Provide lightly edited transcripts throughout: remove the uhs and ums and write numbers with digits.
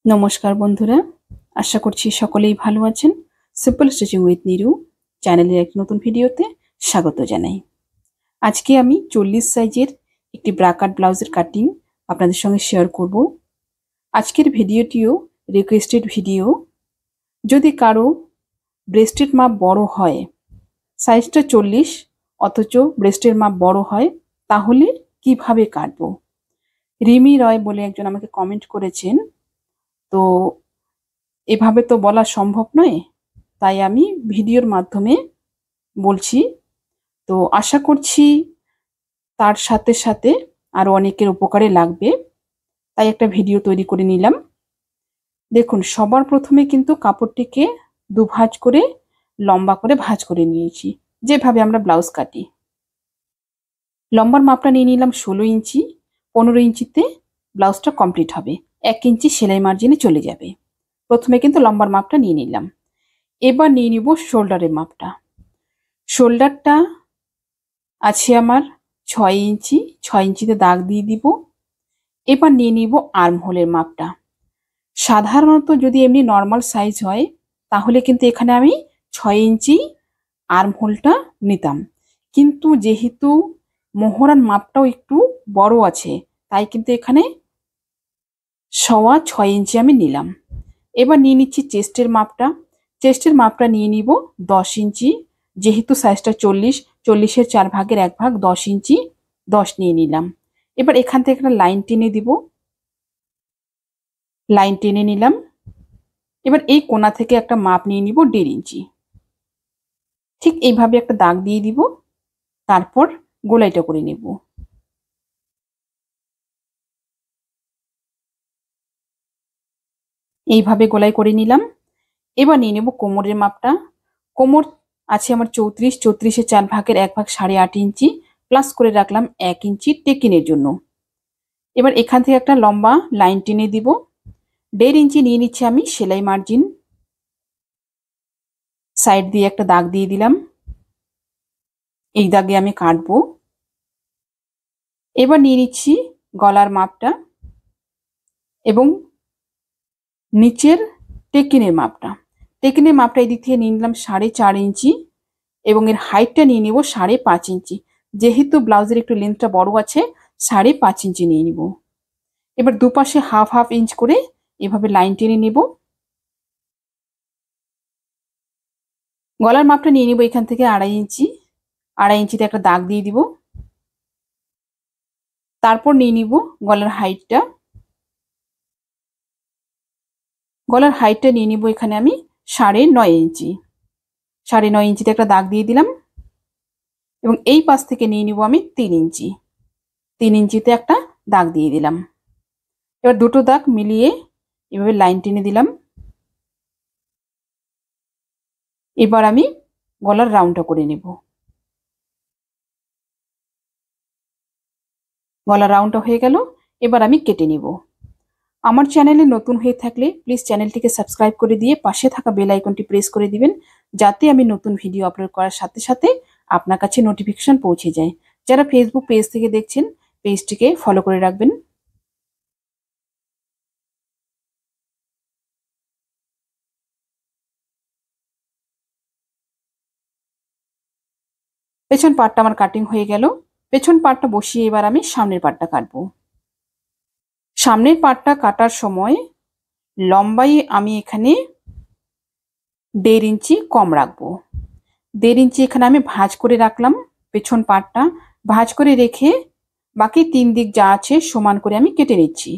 নমস্কার বন্ধুরা, আশা করছি সকলেই ভালো আছেন। সিম্পল স্টিচিং উইথ নিরু চ্যানেলের এক নতুন ভিডিওতে স্বাগত জানাই। আজকে আমি 40 সাইজের একটি ব্রাকাট ব্লাউজের কাটিং আপনাদের সঙ্গে শেয়ার করব। আজকের ভিডিওটিও রিকোয়েস্টেড ভিডিও। যদি কারো ব্রেস্টের মাপ বড় হয়, সাইজটা 40 অথচ ব্রেস্টের মাপ বড় হয়, তাহলে কিভাবে কাটবো? রিমি রয় বলে একজন আমাকে কমেন্ট করেছেন। তো এভাবে তো বলা সম্ভব নয়, তাই আমি ভিডিওর মাধ্যমে বলছি। তো আশা করছি তার সাথে সাথে আরও অনেকের উপকারে লাগবে, তাই একটা ভিডিও তৈরি করে নিলাম। দেখুন, সবার প্রথমে কিন্তু কাপড়টিকে দুভাঁজ করে লম্বা করে ভাঁজ করে নিয়েছি, যেভাবে আমরা ব্লাউজ কাটি। লম্বার মাপটা নিয়ে নিলাম 16 ইঞ্চি। 15 ইঞ্চিতে ব্লাউজটা কমপ্লিট হবে, 1 ইঞ্চি সেলাই মার্জিনে চলে যাবে। প্রথমে কিন্তু লম্বার মাপটা নিয়ে নিলাম। এবার নিয়ে নিব শোল্ডারের মাপটা। শোল্ডারটা আছে আমার 6 ইঞ্চি, 6 ইঞ্চিতে দাগ দিয়ে দিব। এবার নিয়ে নিব আর্মহোলের মাপটা। সাধারণত যদি এমনি নর্মাল সাইজ হয়, তাহলে কিন্তু এখানে আমি 6 ইঞ্চি আর্মহোলটা নিতাম, কিন্তু যেহেতু মোহরার মাপটাও একটু বড় আছে, তাই কিন্তু এখানে 6.25 ইঞ্চি আমি নিলাম। এবার নিয়ে নিচ্ছি চেস্টের মাপটা। চেস্টের মাপটা নিয়ে নিব 10 ইঞ্চি। যেহেতু সাইজটা 40, 40-এর 4 ভাগের 1 ভাগ 10 ইঞ্চি, 10 নিয়ে নিলাম। এবার এখান থেকে একটা লাইন টেনে দিব। লাইন টেনে নিলাম। এবার এই কোণা থেকে একটা মাপ নিয়ে নিব 1.5 ইঞ্চি। ঠিক এইভাবে একটা দাগ দিয়ে দিব, তারপর গোলাইটা করে নেব। এইভাবে গোলাই করে নিলাম। এবার নিয়ে নেব কোমরের মাপটা। কোমর আছে আমার 34, 34-এর 4 ভাগের 1 ভাগ 8.5 ইঞ্চি, প্লাস করে রাখলাম 1 ইঞ্চি টেকিনের জন্য। এবার এখান থেকে একটা লম্বা লাইন টেনে দিব। 1.5 ইঞ্চি নিয়ে নিচ্ছি আমি সেলাই মার্জিন। সাইড দিয়ে একটা দাগ দিয়ে দিলাম। এই দাগে আমি কাটবো। এবার নিয়ে নিচ্ছি গলার মাপটা এবং নিচের টেকিনের মাপটা। টেকিনের মাপটা এই দিক থেকে নিয়ে নিলাম 4.5 ইঞ্চি এবং এর হাইটটা নিয়ে নিব 5.5 ইঞ্চি। যেহেতু ব্লাউজের একটু লেন্থটা বড় আছে, 5.5 ইঞ্চি নিয়ে নিব। এবার দুপাশে হাফ হাফ ইঞ্চ করে এভাবে লাইন টেনে নিব। গলার মাপটা নিয়ে নিব এখান থেকে 2.5 ইঞ্চি। 2.5 ইঞ্চিতে একটা দাগ দিয়ে দিব। তারপর নিয়ে নিব গলার হাইটটা। গলার হাইটটা নিয়ে নিব এখানে আমি 9.5 ইঞ্চি। 9.5 ইঞ্চিতে একটা দাগ দিয়ে দিলাম এবং এই পাশ থেকে নিয়ে নিব আমি 3 ইঞ্চি। 3 ইঞ্চিতে একটা দাগ দিয়ে দিলাম। এবার দুটো দাগ মিলিয়ে এভাবে লাইন টেনে দিলাম। এবার আমি গলার রাউন্ডটা করে নেব। গলার রাউন্ডটা হয়ে গেল। এবার আমি কেটে নেব। আমার চ্যানেলে নতুন হয়ে থাকলে প্লিজ চ্যানেলটিকে সাবস্ক্রাইব করে দিয়ে পাশে থাকা বেল আইকনটি প্রেস করে দিবেন, যাতে আমি নতুন ভিডিও আপলোড করার সাথে সাথে আপনার কাছে নোটিফিকেশন পৌঁছে যায়। যারা ফেসবুক পেজ থেকে দেখছেন, পেজটিকে ফলো করে রাখবেন। পেছন পার্টটা আমার কাটিং হয়ে গেল। পেছন পার্টটা বসিয়ে এবার আমি সামনের পার্টটা কাটবো। সামনের পার্টটা কাটার সময় লম্বাই আমি এখানে 1.5 ইঞ্চি কম রাখবো। 1.5 ইঞ্চি এখানে আমি ভাঁজ করে রাখলাম। পেছন পার্টটা ভাঁজ করে রেখে বাকি 3 দিক যা আছে সমান করে আমি কেটে নিচ্ছি।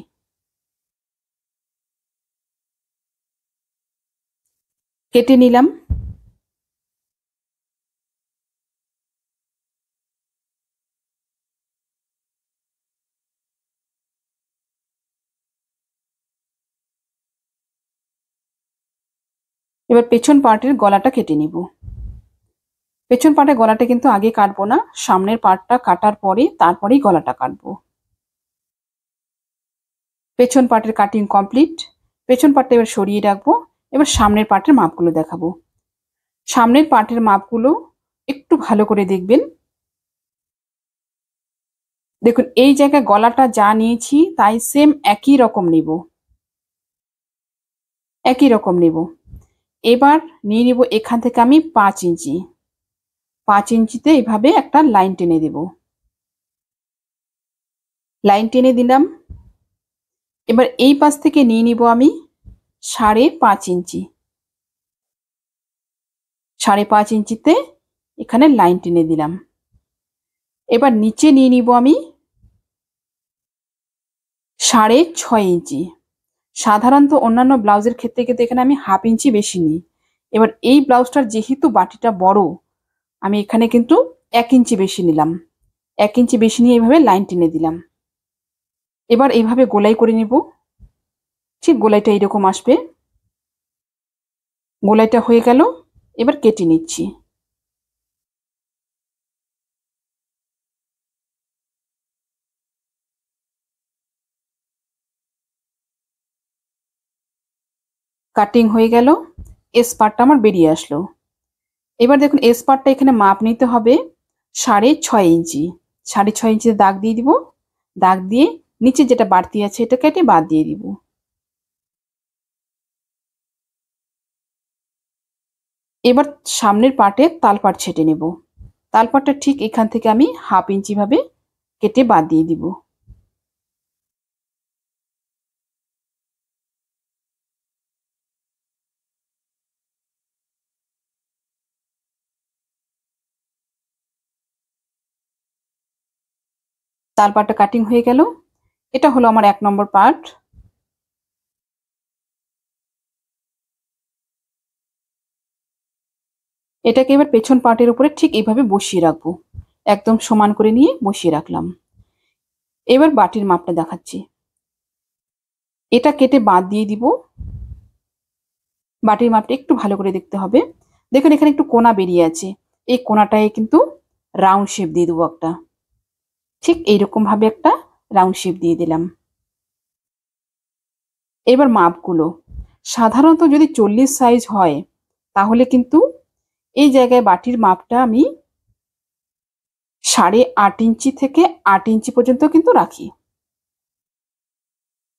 কেটে নিলাম। এবার পেছন পার্টের গলাটা কেটে নিব। পেছন পার্টের গলাটা কিন্তু আগে কাটবো না, সামনের পার্টটা কাটার পরে তারপরেই গলাটা কাটবো। পেছন পার্টের কাটিং কমপ্লিট। পেছন পার্টটা এবার সরিয়ে রাখবো। এবার সামনের পার্টের মাপগুলো দেখাবো। সামনের পার্টের মাপগুলো একটু ভালো করে দেখবেন। দেখুন, এই জায়গায় গলাটা যা নিয়েছি তাই সেম একই রকম নেব। একই রকম নেব। এবার নিয়ে নিব এখান থেকে আমি 5 ইঞ্চি। 5 ইঞ্চিতে এইভাবে একটা লাইন টেনে দেব। লাইন টেনে দিলাম। এবার এই পাশ থেকে নিয়ে নিব আমি 5.5 ইঞ্চি। 5.5 ইঞ্চিতে এখানে লাইন টেনে দিলাম। এবার নিচে নিয়ে নিব আমি 6.5 ইঞ্চি। সাধারণত অন্যান্য ব্লাউজের ক্ষেত্রে কিন্তু এখানে আমি 1/2 ইঞ্চি বেশি নিই। এবার এই ব্লাউজটার যেহেতু বাটিটা বড়, আমি এখানে কিন্তু 1 ইঞ্চি বেশি নিলাম। 1 ইঞ্চি বেশি নিয়ে এইভাবে লাইন টেনে দিলাম। এবার এইভাবে গোলাই করে নেব। ঠিক গোলাইটা এইরকম আসবে। গোলাইটা হয়ে গেল। এবার কেটে নিচ্ছি। কাটিং হয়ে গেল। এস পার্টটা আমার বেরিয়ে আসলো। এবার দেখুন এস পার্টটা এখানে মাপ নিতে হবে 6.5 ইঞ্চি। 6.5 ইঞ্চিতে দাগ দিয়ে দিব। দাগ দিয়ে নিচে যেটা বাড়তি আছে এটা কেটে বাদ দিয়ে দিব। এবার সামনের পার্টে তালপাট ছেটে নেব। তালপাটটা ঠিক এখান থেকে আমি 1/2 ইঞ্চি ভাবে কেটে বাদ দিয়ে দিব। তালপাটটা কাটিং হয়ে গেল। এটা হলো আমার 1 নম্বর পার্ট। এটাকে এবার পেছন পার্টের উপরে ঠিক এইভাবে বসিয়ে রাখবো। একদম সমান করে নিয়ে বসিয়ে রাখলাম। এবার বাটির মাপটা দেখাচ্ছি। এটা কেটে বাদ দিয়ে দিব। বাটির মাপটা একটু ভালো করে দেখতে হবে। দেখুন এখানে একটু কোনা বেরিয়ে আছে। এই কোনাটায় কিন্তু রাউন্ড শেপ দিয়ে দেবো একটা। ঠিক এইরকম ভাবে একটা রাউন্ড শেপ দিয়ে দিলাম। এবার মাপগুলো সাধারণত যদি 40 সাইজ হয় তাহলে কিন্তু এই জায়গায় বাটির মাপটা আমি 8.5 ইঞ্চি থেকে 8 ইঞ্চি পর্যন্ত কিন্তু রাখি।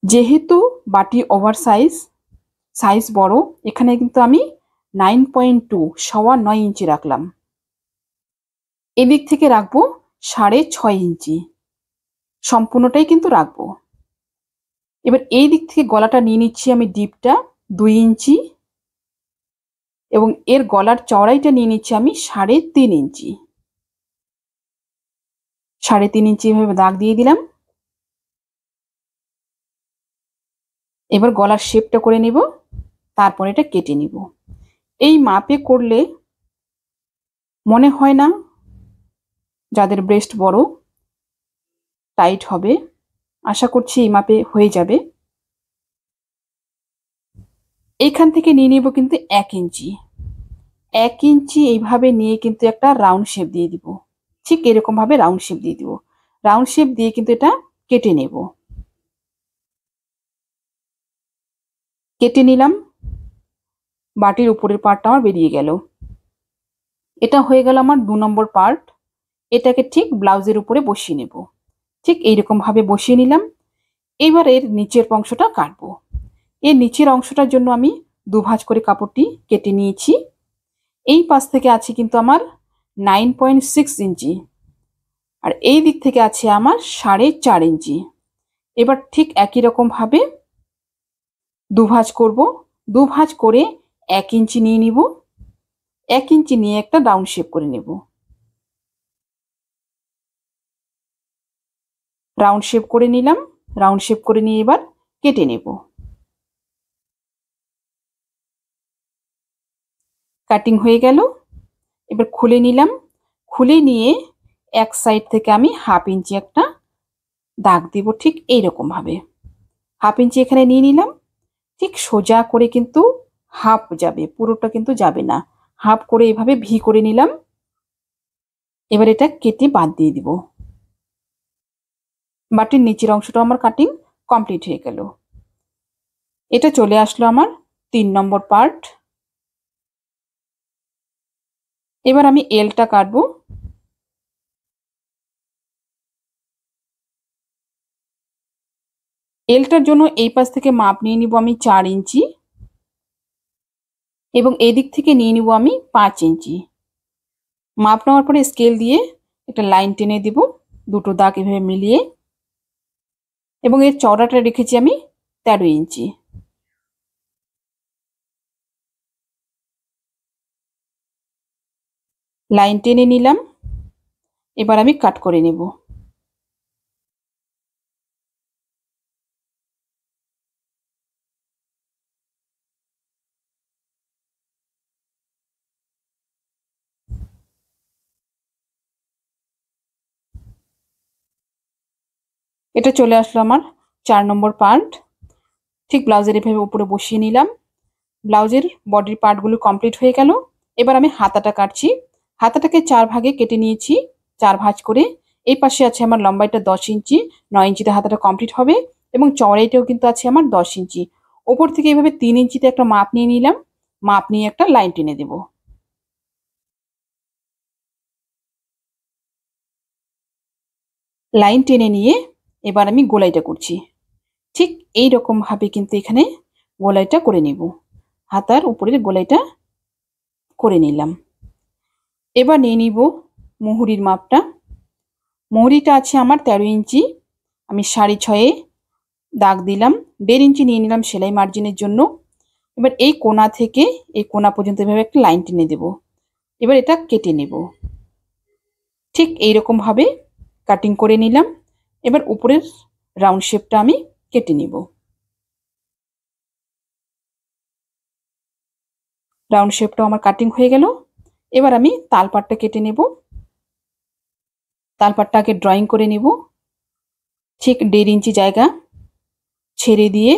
যেহেতু বাটি ওভার সাইজ বড়, এখানে কিন্তু আমি 9.2 9.5 ইঞ্চি রাখলাম। এদিক থেকে রাখবো 6.5 ইঞ্চি। সম্পূর্ণটাই কিন্তু রাখবো। এবার এই দিক থেকে গলাটা নিয়ে নিচ্ছি আমি ডিপটা 2 ইঞ্চি এবং এর গলার চওড়াইটা নিয়ে নিচ্ছি আমি 3.5 ইঞ্চি। 3.5 ইঞ্চি এভাবে দাগ দিয়ে দিলাম। এবার গলার শেপটা করে নিব, তারপর এটা কেটে নিব। এই মাপে করলে মনে হয় না যাদের ব্রেস্ট বড় টাইট হবে। আশা করছি এই মাপে হয়ে যাবে। এইখান থেকে নিয়ে নিব কিন্তু 1 ইঞ্চি। 1 ইঞ্চি এইভাবে নিয়ে কিন্তু একটা রাউন্ড শেপ দিয়ে দিব। ঠিক এরকম ভাবে রাউন্ড শেপ দিয়ে দিব। রাউন্ড শেপ দিয়ে কিন্তু এটা কেটে নেব। কেটে নিলাম। বাটির উপরের পার্টটা আমার বেরিয়ে গেল। এটা হয়ে গেল আমার 2 নম্বর পার্ট। এটাকে ঠিক ব্লাউজের উপরে বসিয়ে নেব। ঠিক এইরকম ভাবে বসিয়ে নিলাম। এবার এর নিচের অংশটা কাটবো। এর নিচের অংশটার জন্য আমি 2 ভাঁজ করে কাপড়টি কেটে নিয়েছি। এই পাশ থেকে আছে কিন্তু আমার 9.6 ইঞ্চি আর এই দিক থেকে আছে আমার 4.5 ইঞ্চি। এবার ঠিক একই রকম ভাবে 2 ভাঁজ করব। 2 ভাঁজ করে 1 ইঞ্চি নিয়ে নিব। 1 ইঞ্চি নিয়ে একটা রাউন্ড শেপ করে নেব। রাউন্ড শেপ করে নিলাম। রাউন্ড শেপ করে নিয়ে এবার কেটে নেব। কাটিং হয়ে গেল। এবার খুলে নিলাম। খুলে নিয়ে এক সাইড থেকে আমি 1/2 ইঞ্চি একটা দাগ দিব ঠিক এইরকম ভাবে। 1/2 ইঞ্চি এখানে নিয়ে নিলাম। ঠিক সোজা করে কিন্তু হাফ যাবে, পুরোটা কিন্তু যাবে না। হাফ করে এভাবে ভি করে নিলাম। এবার এটা কেটে বাদ দিয়ে দিব। বাটির নিচের অংশটা আমার কাটিং কমপ্লিট হয়ে গেল। এটা চলে আসলো আমার 3 নম্বর পার্ট। এবার আমি এলটা কাটবো। এলটার জন্য এই পাশ থেকে মাপ নিয়ে নিব আমি 4 ইঞ্চি। এবং এই দিক থেকে নিয়ে নিব আমি 5 ইঞ্চি। মাপ নেওয়ার পরে স্কেল দিয়ে একটা লাইন টেনে দিব দুটো দাগ এভাবে মিলিয়ে, এবং এর চওড়াটা রেখেছি আমি 13 ইঞ্চি। লাইন টেনে নিলাম, এবার আমি কাট করে নেব। এটা চলে আসলো আমার 4 নম্বর পার্ট। ঠিক ব্লাউজের এভাবে উপরে বসিয়ে নিলাম। ব্লাউজের বডির পার্টগুলো কমপ্লিট হয়ে গেল। এবার আমি হাতাটা কাটছি। হাতাটাকে 4 ভাগে কেটে নিয়েছি, 4 ভাঁজ করে। এই পাশে আছে আমার লম্বাইটা 10 ইঞ্চি, 9 ইঞ্চিতে হাতাটা কমপ্লিট হবে, এবং চওড়াইটাও কিন্তু আছে আমার 10 ইঞ্চি। ওপর থেকে এভাবে 3 ইঞ্চিতে একটা মাপ নিয়ে নিলাম, মাপ নিয়ে একটা লাইন টেনে দেব। লাইন টেনে নিয়ে এবার আমি গোলাইটা করছি। ঠিক এই রকম ভাবে কিন্তু এখানে গোলাইটা করে নেব। হাতার উপরের গোলাইটা করে নিলাম। এবার নিয়ে নিব মুহুরির মাপটা। মুহুরিটা আছে আমার 13 ইঞ্চি। আমি 6.5 দাগ দিলাম, 1.5 ইঞ্চি নিয়ে নিলাম সেলাই মার্জিনের জন্য। এবার এই কোণা থেকে এই কোণা পর্যন্ত এভাবে একটা লাইন টেনে দেব। এবার এটা কেটে নেব। ঠিক এইরকম ভাবে কাটিং করে নিলাম। এবার উপরের রাউন্ড শেপটা আমি কেটে নেব। রাউন্ড শেপটাও আমার কাটিং হয়ে গেল। এবার আমি তালপাটটা কেটে নেব। তালপাটটা আগে ড্রয়িং করে নেব। ঠিক 1.5 ইঞ্চি জায়গা ছেড়ে দিয়ে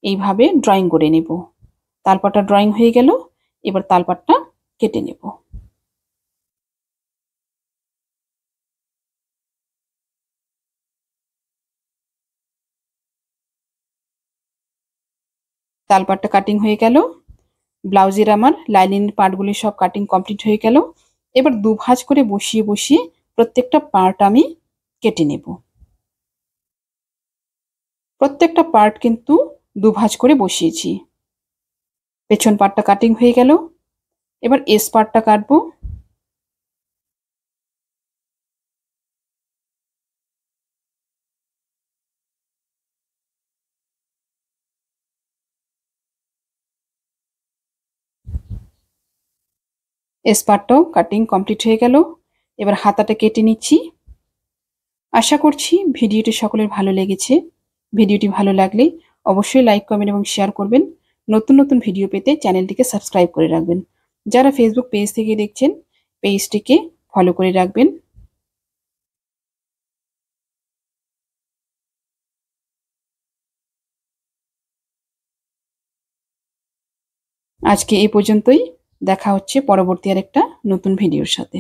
এইভাবে ড্রয়িং করে নেব। তালপাটটা ড্রয়িং হয়ে গেল। এবার তালপাটটা কেটে নেব। তালপাটটা কাটিং হয়ে গেল। ব্লাউজের আমার লাইনিংয়ের পার্টগুলি সব কাটিং কমপ্লিট হয়ে গেল। এবার দু ভাঁজ করে বসিয়ে বসিয়ে প্রত্যেকটা পার্ট আমি কেটে নেব। প্রত্যেকটা পার্ট কিন্তু দু ভাঁজ করে বসিয়েছি। পেছন পার্টটা কাটিং হয়ে গেল। এবার এস পার্টটা কাটবো। এস পার্টটাও কাটিং কমপ্লিট হয়ে গেল। এবার হাতাটা কেটে নিচ্ছি। আশা করছি ভিডিওটি সকলের ভালো লেগেছে। ভিডিওটি ভালো লাগলে অবশ্যই লাইক, কমেন্ট এবং শেয়ার করবেন। নতুন নতুন ভিডিও পেতে চ্যানেলটিকে সাবস্ক্রাইব করে রাখবেন। যারা ফেসবুক পেজ থেকে দেখছেন, পেজটিকে ফলো করে রাখবেন। আজকে এই পর্যন্তই। দেখা হচ্ছে পরবর্তী আরেকটা নতুন ভিডিওর সাথে।